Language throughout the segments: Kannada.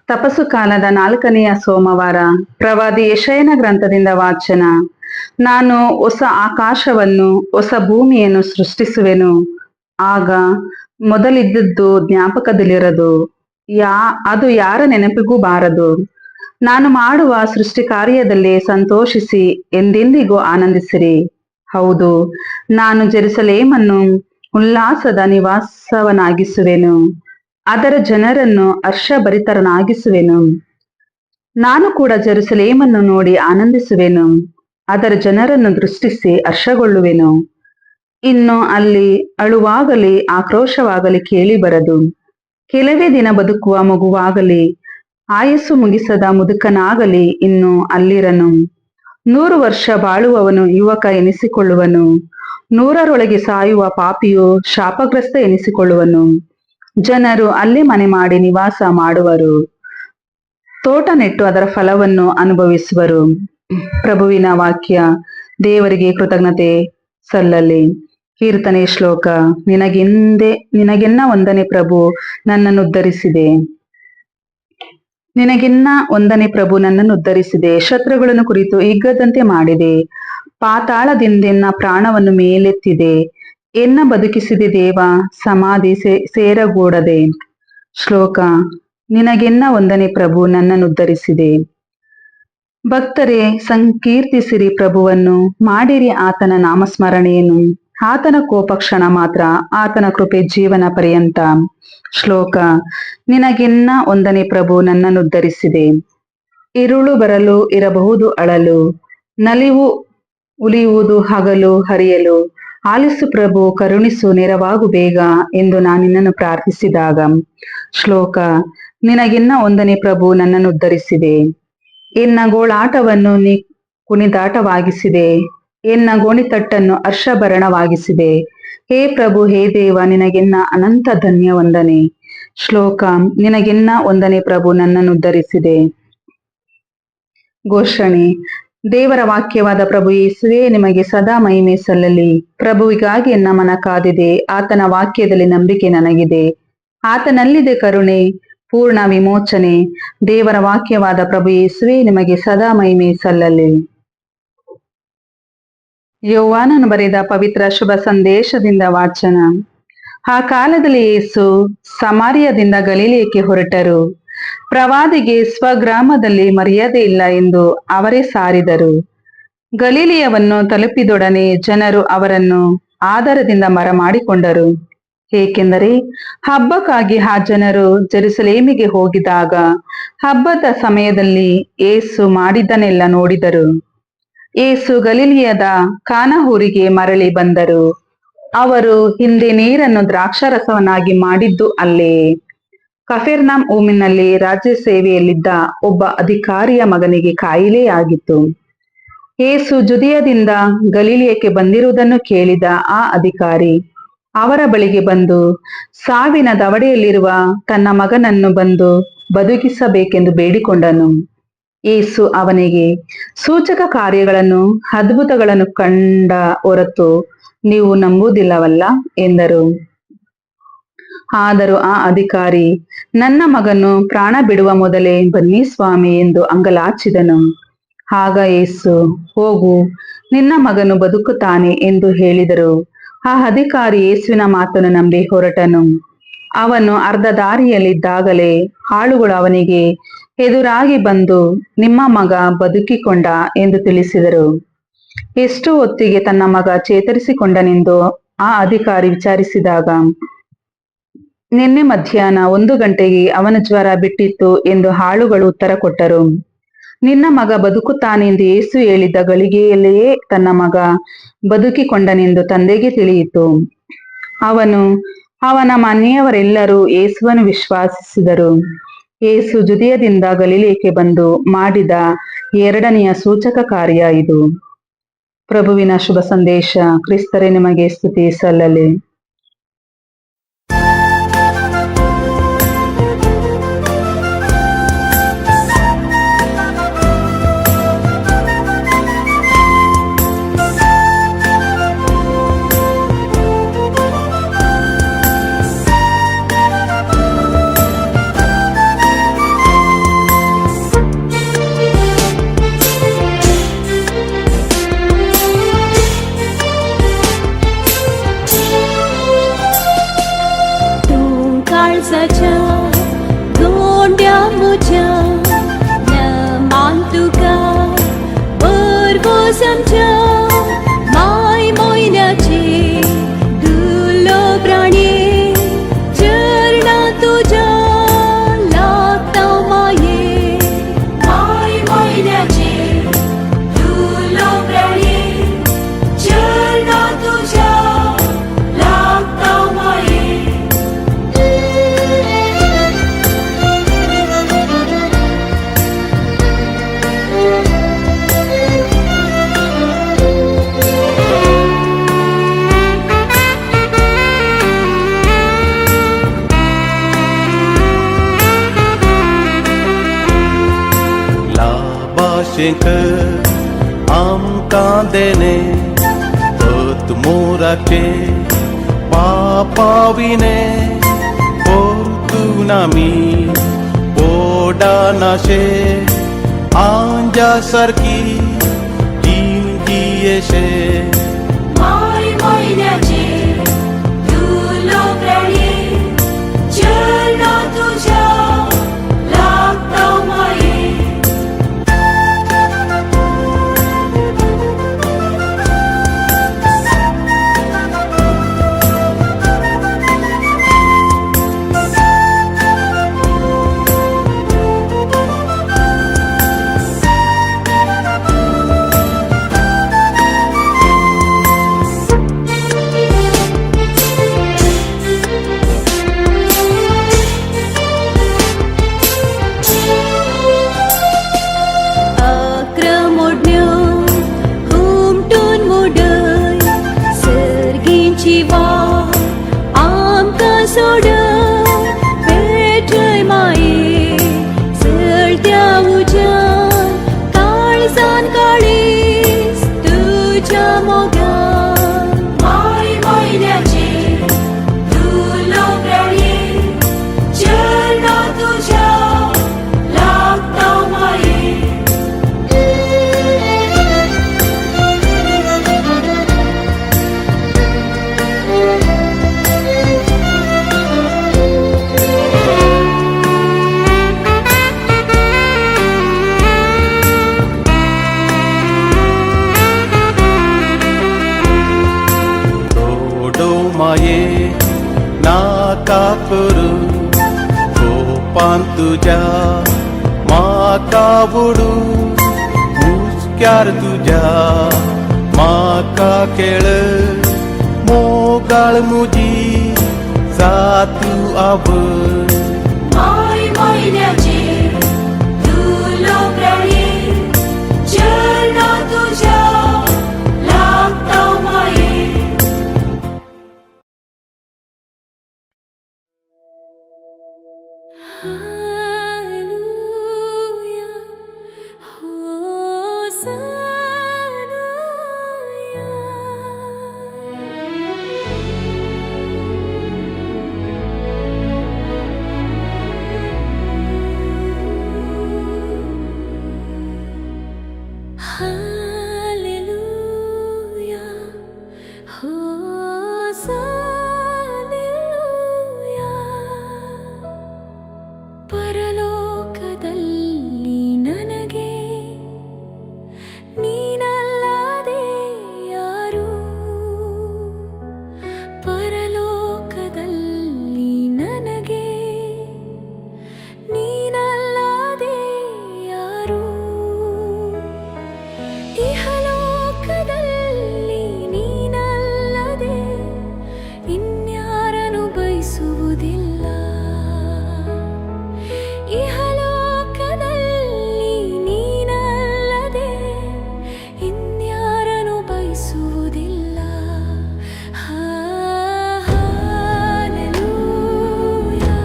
ತಪಸ್ಸು ಕಾಲದ 4ನೆಯ ಸೋಮವಾರ. ಪ್ರವಾದಿ ಯೆಶಾಯನ ಗ್ರಂಥದಿಂದ ವಾಚನ. ನಾನು ಹೊಸ ಆಕಾಶವನ್ನು ಹೊಸ ಭೂಮಿಯನ್ನು ಸೃಷ್ಟಿಸುವೆನು. ಆಗ ಮೊದಲಿದ್ದದ್ದು ಜ್ಞಾಪಕದಲ್ಲಿರದು, ಅದು ಯಾರ ನೆನಪಿಗೂ ಬಾರದು. ನಾನು ಮಾಡುವ ಸೃಷ್ಟಿ ಕಾರ್ಯದಲ್ಲಿ ಸಂತೋಷಿಸಿ ಎಂದೆಂದಿಗೂ ಆನಂದಿಸಿರಿ. ಹೌದು, ನಾನು ಜೆರುಸಲೇಮನ್ನು ಉಲ್ಲಾಸದ ನಿವಾಸವನ್ನಾಗಿಸುವೆನು, ಅದರ ಜನರನ್ನು ಹರ್ಷಭರಿತರನ್ನಾಗಿಸುವೆನು. ನಾನು ಕೂಡ ಜೆರುಸಲೇಮನ್ನು ನೋಡಿ ಆನಂದಿಸುವೆನು, ಅದರ ಜನರನ್ನು ದೃಷ್ಟಿಸಿ ಹರ್ಷಗೊಳ್ಳುವೆನು. ಇನ್ನು ಅಲ್ಲಿ ಅಳುವಾಗಲಿ ಆಕ್ರೋಶವಾಗಲಿ ಕೇಳಿಬರದು. ಕೆಲವೇ ದಿನ ಬದುಕುವ ಮಗುವಾಗಲಿ ಆಯಸ್ಸು ಮುಗಿಸದ ಮುದುಕನಾಗಲಿ ಇನ್ನು ಅಲ್ಲಿರನು. 100 ವರ್ಷ ಬಾಳುವವನು ಯುವಕ ಎನಿಸಿಕೊಳ್ಳುವನು, 100ರೊಳಗೆ ಸಾಯುವ ಪಾಪಿಯು ಶಾಪಗ್ರಸ್ತ ಎನಿಸಿಕೊಳ್ಳುವನು. ಜನರು ಅಲ್ಲಿ ಮನೆ ಮಾಡಿ ನಿವಾಸ ಮಾಡುವರು, ತೋಟ ನೆಟ್ಟು ಅದರ ಫಲವನ್ನು ಅನುಭವಿಸುವರು. ಪ್ರಭುವಿನ ವಾಕ್ಯ. ದೇವರಿಗೆ ಕೃತಜ್ಞತೆ ಸಲ್ಲಲಿ. ಕೀರ್ತನೆ ಶ್ಲೋಕ. ನಿನಗೆನ್ನ ವಂದನೆ ಪ್ರಭು, ನನ್ನನ್ನು ಉದ್ಧರಿಸಿದೆ. ನಿನಗೆನ್ನ ವಂದನೆ ಪ್ರಭು, ನನ್ನನ್ನು ಉದ್ಧರಿಸಿದೆ. ಶತ್ರುಗಳನ್ನು ಕುರಿತು ಹಿಗ್ಗದಂತೆ ಮಾಡಿದೆ. ಪಾತಾಳದಿಂದೆನ್ನ ಪ್ರಾಣವನ್ನು ಮೇಲೆತ್ತಿದೆ. ಎನ್ನ ಬದುಕಿಸಿದೆ ದೇವ, ಸಮಾಧಿ ಸೇರಗೂಡದೆ. ಶ್ಲೋಕ. ನಿನಗೆನ್ನ ವಂದನೆ ಪ್ರಭು, ನನ್ನನ್ನು ಉದ್ಧರಿಸಿದೆ. ಭಕ್ತರೇ, ಸಂಕೀರ್ತಿಸಿರಿ ಪ್ರಭುವನ್ನು, ಮಾಡಿರಿ ಆತನ ನಾಮಸ್ಮರಣೆಯನ್ನು. ಆತನ ಕೋಪ ಕ್ಷಣ ಮಾತ್ರ, ಆತನ ಕೃಪೆ ಜೀವನ ಪರ್ಯಂತ. ಶ್ಲೋಕ. ನಿನಗೆನ್ನ ವಂದನೆ ಪ್ರಭು, ನನ್ನನ್ನು ಉದ್ಧರಿಸಿದೆ. ಇರುಳು ಬರಲು ಇರಬಹುದು ಅಳಲು, ನಲಿವು ಉಳಿಯುವುದು ಹಗಲು ಹರಿಯಲು. ಆಲಿಸು ಪ್ರಭು, ಕರುಣಿಸು, ನೆರವಾಗು ಬೇಗ ಎಂದು ನಾನಿನ್ನನ್ನು ಪ್ರಾರ್ಥಿಸಿದಾಗ. ಶ್ಲೋಕ. ನಿನಗೆನ್ನ ವಂದನೆ ಪ್ರಭು, ನನ್ನನ್ನು ಉದ್ಧರಿಸಿದೆ. ಎನ್ನ ಗೋಳಾಟವನ್ನು ನೀ ಕುಣಿದಾಟವಾಗಿಸಿದೆ, ಎನ್ನ ಗೋಣಿತಟ್ಟನ್ನು ಹರ್ಷಭರಣವಾಗಿಸಿದೆ. ಹೇ ಪ್ರಭು, ಹೇ ದೇವ, ನಿನಗೆನ್ನ ಅನಂತ ಧನ್ಯ ವಂದನೆ. ಶ್ಲೋಕ. ನಿನಗೆನ್ನ ವಂದನೆ ಪ್ರಭು, ನನ್ನನ್ನು ಉದ್ಧರಿಸಿದೆ. ಘೋಷಣೆ. ದೇವರ ವಾಕ್ಯವಾದ ಪ್ರಭು ಯೇಸುವೇ, ನಿಮಗೆ ಸದಾ ಮಹಿಮೆ ಸಲ್ಲಲಿ. ಪ್ರಭುವಿಗಾಗಿ ಎನ್ನ ಮನ ಕಾದಿದೆ, ಆತನ ವಾಕ್ಯದಲ್ಲಿ ನಂಬಿಕೆ ನನಗಿದೆ. ಆತನಲ್ಲಿದೆ ಕರುಣೆ, ಪೂರ್ಣ ವಿಮೋಚನೆ. ದೇವರ ವಾಕ್ಯವಾದ ಪ್ರಭು ಯೇಸುವೇ, ನಿಮಗೆ ಸದಾ ಮಹಿಮೆ ಸಲ್ಲಲಿ. ಯೋಹಾನನು ಬರೆದ ಪವಿತ್ರ ಶುಭ ಸಂದೇಶದಿಂದ ವಾಚನ. ಆ ಕಾಲದಲ್ಲಿ ಯೇಸು ಸಮಾರ್ಯದಿಂದ ಗಲಿಲಾಯಕ್ಕೆ ಹೊರಟರು. ಪ್ರವಾದಿಗೆ ಸ್ವಗ್ರಾಮದಲ್ಲಿ ಮರ್ಯಾದೆ ಇಲ್ಲ ಎಂದು ಅವರೇ ಸಾರಿದರು. ಗಲಿಲಾಯವನ್ನು ತಲುಪಿದೊಡನೆ ಜನರು ಅವರನ್ನು ಆದರದಿಂದ ಬರಮಾಡಿಕೊಂಡರು. ಏಕೆಂದರೆ ಹಬ್ಬಕ್ಕಾಗಿ ಆ ಜನರು ಜೆರುಸಲೇಮಿಗೆ ಹೋಗಿದಾಗ ಹಬ್ಬದ ಸಮಯದಲ್ಲಿ ಯೇಸು ಮಾಡಿದ್ದನ್ನೆಲ್ಲ ನೋಡಿದರು. ಯೇಸು ಗಲಿಲಾಯದ ಕಾನಾ ಊರಿಗೆ ಮರಳಿ ಬಂದರು. ಅವರು ಹಿಂದೆ ನೀರನ್ನು ದ್ರಾಕ್ಷಾರಸವನ್ನಾಗಿ ಮಾಡಿದ್ದು ಅಲ್ಲೇ. ಕಫೆರ್ನಹೂಮಿನಲ್ಲಿ ರಾಜ್ಯ ಸೇವೆಯಲ್ಲಿದ್ದ ಒಬ್ಬ ಅಧಿಕಾರಿಯ ಮಗನಿಗೆ ಕಾಯಿಲೆಯಾಗಿತ್ತು. ಯೇಸು ಜುದಿಯದಿಂದ ಗಲಿಲಾಯಕ್ಕೆ ಬಂದಿರುವುದನ್ನು ಕೇಳಿದ ಆ ಅಧಿಕಾರಿ ಅವರ ಬಳಿಗೆ ಬಂದು ಸಾವಿನ ದವಡೆಯಲ್ಲಿರುವ ತನ್ನ ಮಗನನ್ನು ಬಂದು ಬದುಕಿಸಬೇಕೆಂದು ಬೇಡಿಕೊಂಡನು. ಯೇಸು ಅವನಿಗೆ, ಸೂಚಕ ಕಾರ್ಯಗಳನ್ನು ಅದ್ಭುತಗಳನ್ನು ಕಂಡ ಹೊರತು ನೀವು ನಂಬುವುದಿಲ್ಲವಲ್ಲ ಎಂದರು. ಆದರೂ ಆ ಅಧಿಕಾರಿ, ನನ್ನ ಮಗನು ಪ್ರಾಣ ಬಿಡುವ ಮೊದಲೇ ಬನ್ನಿ ಸ್ವಾಮಿ ಎಂದು ಅಂಗಲಾಚಿದನು. ಆಗ ಯೇಸು, ಹೋಗು, ನಿನ್ನ ಮಗನು ಬದುಕುತ್ತಾನೆ ಎಂದು ಹೇಳಿದರು. ಆ ಅಧಿಕಾರಿ ಯೇಸುವಿನ ಮಾತನ್ನು ನಂಬಿ ಹೊರಟನು. ಅವನು ಅರ್ಧ ದಾರಿಯಲ್ಲಿದ್ದಾಗಲೇ ಆಳುಗಳು ಅವನಿಗೆ ಎದುರಾಗಿ ಬಂದು, ನಿಮ್ಮ ಮಗ ಬದುಕಿಕೊಂಡ ಎಂದು ತಿಳಿಸಿದರು. ಎಷ್ಟು ಹೊತ್ತಿಗೆ ತನ್ನ ಮಗ ಚೇತರಿಸಿಕೊಂಡನೆಂದು ಆ ಅಧಿಕಾರಿ ವಿಚಾರಿಸಿದಾಗ, ನಿನ್ನೆ ಮಧ್ಯಾಹ್ನ 1 ಗಂಟೆಗೆ ಅವನ ಜ್ವರ ಬಿಟ್ಟಿತ್ತು ಎಂದು ಆಳುಗಳು ಉತ್ತರ ಕೊಟ್ಟರು. ನಿನ್ನ ಮಗ ಬದುಕುತ್ತಾನೆಂದು ಯೇಸು ಹೇಳಿದ ಗಳಿಗೆಯಲ್ಲಿಯೇ ತನ್ನ ಮಗ ಬದುಕಿಕೊಂಡನೆಂದು ತಂದೆಗೆ ತಿಳಿಯಿತು. ಅವನ ಮನೆಯವರೆಲ್ಲರೂ ಯೇಸುವನ್ನು ವಿಶ್ವಾಸಿಸಿದರು. ಯೇಸು ಜುದಿಯದಿಂದ ಗಲಿಲಾಯಕ್ಕೆ ಬಂದು ಮಾಡಿದ 2ನೆಯ ಸೂಚಕ ಕಾರ್ಯ ಇದು. ಪ್ರಭುವಿನ ಶುಭ ಸಂದೇಶ. ಕ್ರಿಸ್ತರೇ, ನಿಮಗೆ ಸ್ತುತಿ ಸಲ್ಲಲಿ. मातशेंक आमकां देणे पत मोराचे पापाविने परतून आमी पोडानाशे आंजा सारकी जिणगी येशे माय महिन्याचे तुलो प्राणी चरणा तुझ्या लागता माये माये नाका करू कोपान तुझ्या माका बुडू मुस्क्यार तुझ्या माका खेळ मोगाळ मुजी जातू आवड माय महिन्याचे तुलो प्राणी चरणा तुझ्या लागता माये ಪರಲೋಕದಲ್ಲಿ ನನಗೆ ನೀನಲ್ಲದೆ ಯಾರು ಪರಲೋಕದಲ್ಲಿ ನನಗೆ ನೀನಲ್ಲದೆ ಯಾರು ಇಹಲೋಕದಲ್ಲಿ ನೀನಲ್ಲದೆ ಇನ್ಯಾರನು ಬಯಸುವುದಿಲ್ಲ ಇಹಲೋಕದಲ್ಲಿ ನೀನಲ್ಲದೆ ಇನ್ಯಾರನು ಬಯಸುವುದಿಲ್ಲ ಹಾಲೆಲೂಯಾ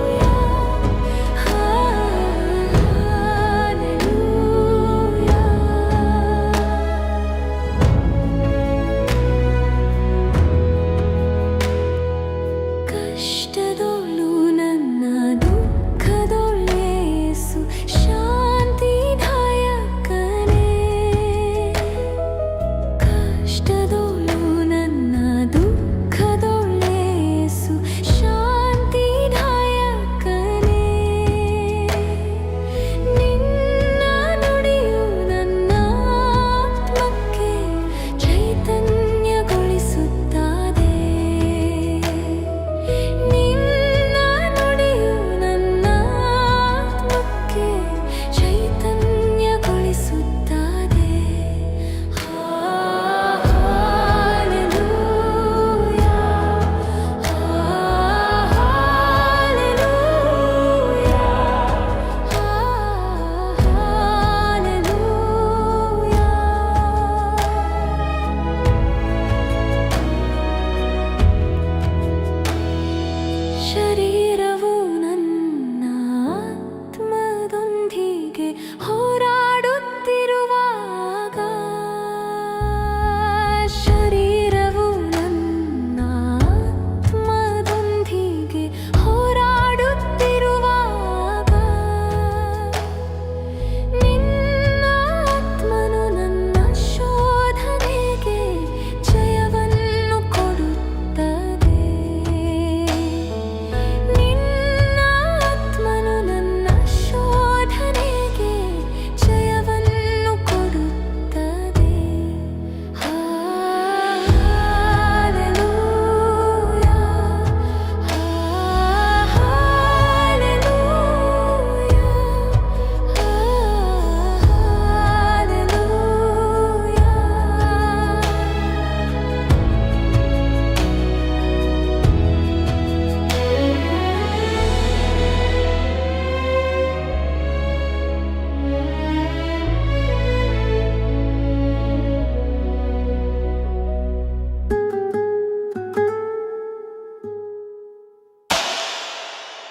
ಹಾಲೆಲೂಯಾ ಹಾಲೆಲೂಯಾ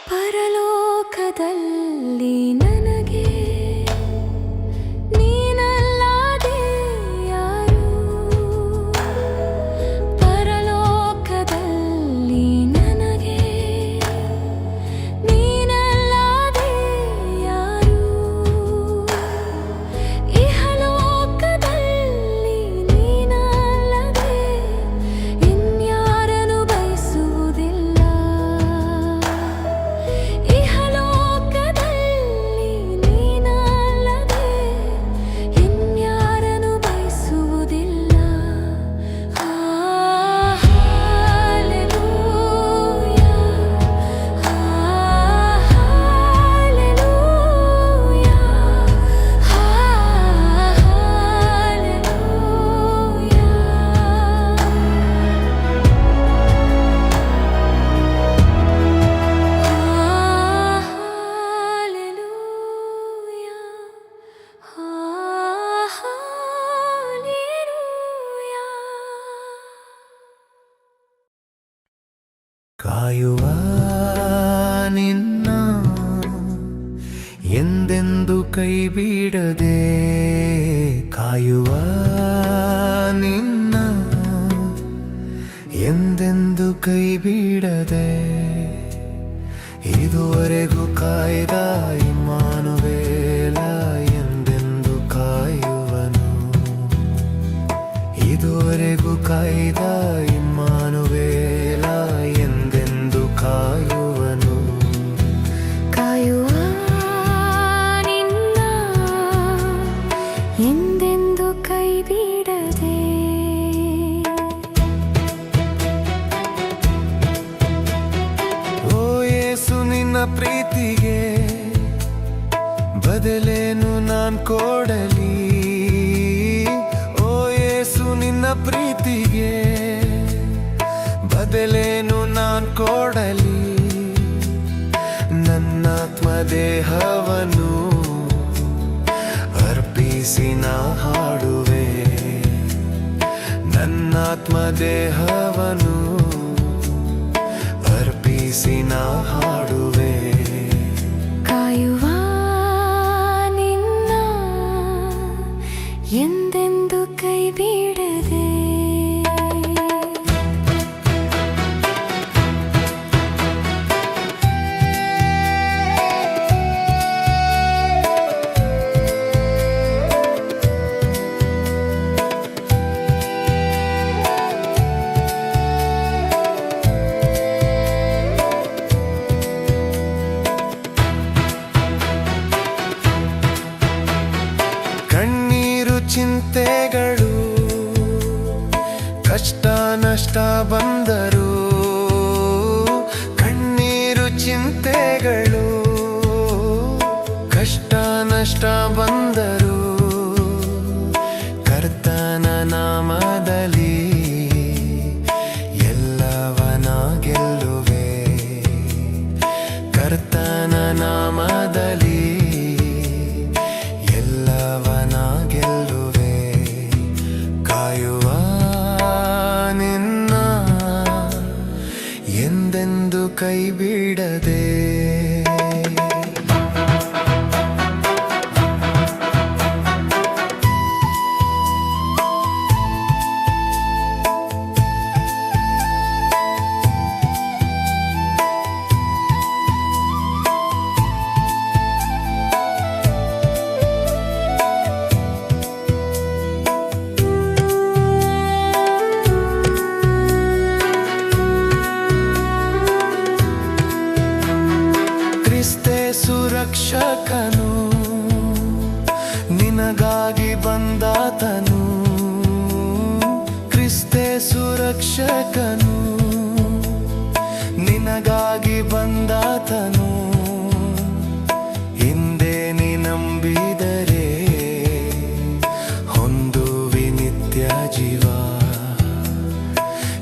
ಪರಲೋಕದಲ್ಲಿ ನನಗೆ ನೀನಲ್ಲದೆ ಯಾರು? ಪರಲೋಕದಲ್ಲಿ ನನಗೆ ನೀನಲ್ಲದೆ ಯಾರು? ಇಹಲೋಕದಲ್ಲಿ ನೀನಲ್ಲದೆ ಇನ್ಯಾರನ್ನು ಬಯಸುವುದಿಲ್ಲ. ಇಹಲೋಕದಲ್ಲಿ ನೀನಲ್ಲದೆ ಇನ್ಯಾರನ್ನು ಬಯಸುವುದಿಲ್ಲ. ಹಾಲೆಲೂಯಾ, ಹಾಲೆಲೂಯಾ, ಕಾಯುವ ನಿನ್ನ ಎಂದೆಂದು ಕೈ ಬಿಡದೆ, ಕಾಯುವ ನಿನ್ನ ಎಂದೆಂದು ಕೈ ಬಿಡದೆ, ಇದುವರೆಗೂ ಕಾಯ್ದ ಇಮ್ಮಾನುವೇಲ ಎಂದೆಂದು ಕಾಯುವನು. ಇದುವರೆಗೂ ಕಾಯ್ದ ಇಮ್ಮಾನುವೇಲ ಎಂದೆಂದು ಕಾಯುವನು. ಕಾಯುವ ನಿನ್ನ ಎಂದೆಂದು ಕೈ ಬಿಡದೆ. ಓ ಯೇಸು, ನಿನ್ನ ಪ್ರೀತಿಗೆ ಬದಲೇನು ನಾನ್ ಕೊಡಲಿ? ಓ ಯೇಸು, ನಿನ್ನ ಪ್ರೀತಿಗೆ ಬದಲೇನು ನಾನ್ ಕೊಡಲಿ? ನನ್ನಾತ್ಮ ದೇಹವನ್ನು ಅರ್ಪಿಸಿ ನಾ ಹಾಡುವೆ, ನನ್ನಾತ್ಮ ದೇಹವನ್ನು ಅರ್ಪಿಸಿ ನಾ ಹಾಡುವೆ. ಕಾಯುವ ನಿನ್ನ ಎಂದೆಂದು ಕೈ ಬಿಡದೆ. ಕಣ್ಣೀರು ಚಿಂತೆಗಳು ಕಷ್ಟ ನಷ್ಟ ಬಂದರು, ಕಣ್ಣೀರು ಚಿಂತೆಗಳು ಕಷ್ಟ ನಷ್ಟ ಬಂದರು, ಕರ್ತನ ನಾಮದಲ್ಲಿ ಎಲ್ಲವನ ಗೆಲ್ಲುವೆ, ಕರ್ತನ ನಾಮದಲ್ಲಿ ಎಲ್ಲವನ ಗೆಲ್ಲುವೆ. ಕಾಯುವ ನಿನ್ನ ಎಂದೆಂದು ಕೈ ಬಿಡದೆ. ಕ್ರಿಸ್ತೆ ಸುರಕ್ಷಕನು, ನಿನಗಾಗಿ ಬಂದಾತನು. ಕ್ರಿಸ್ತೆ ಸುರಕ್ಷಕನು, ನಿನಗಾಗಿ ಬಂದಾತನು. ಹಿಂದೆ ನೀ ನಂಬಿದರೆ ಹೊಂದುವಿ ನಿತ್ಯ ಜೀವ,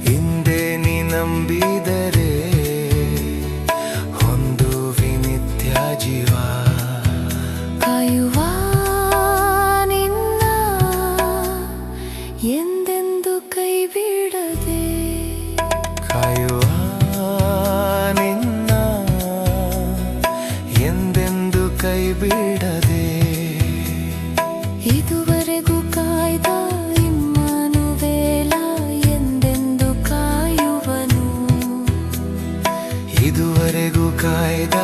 ಹಿಂದೆ ನೀ ನಂಬಿದರೆ ಹೊಂದುವಿ ನಿತ್ಯ ಜೀವ. ಕಾಯುವ ನಿನ್ನ ಎಂದೆಂದು ಕೈ ಬಿಡದೆ. ಕಾಯುವ ನಿನ್ನ ಇದುವರೆಗೂ ಕಾಯ್ದ